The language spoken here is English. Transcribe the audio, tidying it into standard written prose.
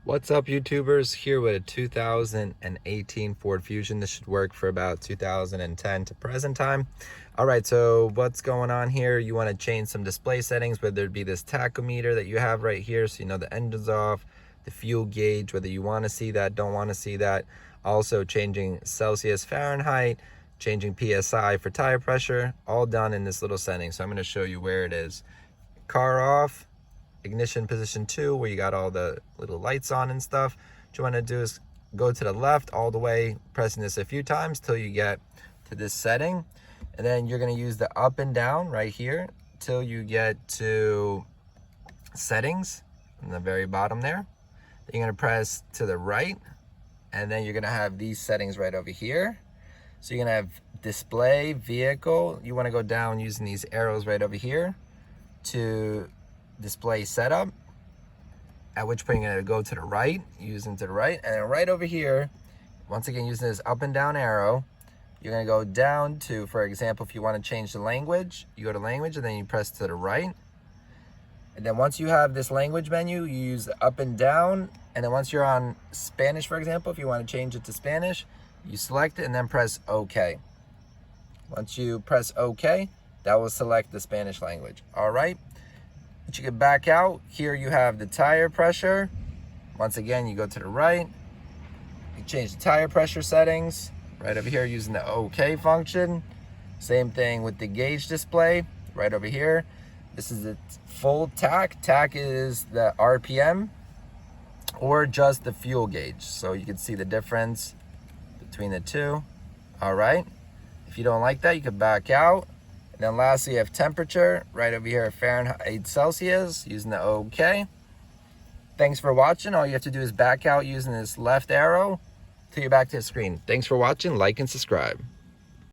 What's up, YouTubers? Here with a 2018 Ford Fusion. This should work for about 2010 to present time. All right, so what's going on here? You want to change some display settings, whether it be this tachometer that you have right here, so you know the engine's off, the fuel gauge, whether you want to see that, don't want to see that. Also changing Celsius, Fahrenheit, changing PSI for tire pressure, all done in this little setting. So I'm going to show you where it is. Car off. Ignition position 2, where you got all the little lights on and stuff. What you want to do is go to the left all the way, pressing this a few times till you get to this setting, and then you're going to use the up and down right here till you get to settings in the very bottom there. Then you're going to press to the right, and then you're going to have these settings right over here. So you're going to have display, vehicle. You want to go down using these arrows right over here to display setup, at which point you're going to go to the right, using to the right, and then right over here, once again using this up and down arrow, you're going to go down to, for example, if you want to change the language, you go to language and then you press to the right, and then once you have this language menu, you use the up and down, and then once you're on Spanish, for example, if you want to change it to Spanish, you select it and then press OK. Once you press OK, that will select the Spanish language. All right. You can back out. Here you have the tire pressure. Once again, you go to the right. You change the tire pressure settings. Right over here using the OK function. Same thing with the gauge display. Right over here. This is the full tach. Tach is the RPM or just the fuel gauge. So you can see the difference between the two. All right. If you don't like that, you can back out. And then lastly, you have temperature right over here, Fahrenheit, Celsius, using the OK. Thanks for watching. All you have to do is back out using this left arrow till you're back to the screen. Thanks for watching. Like and subscribe.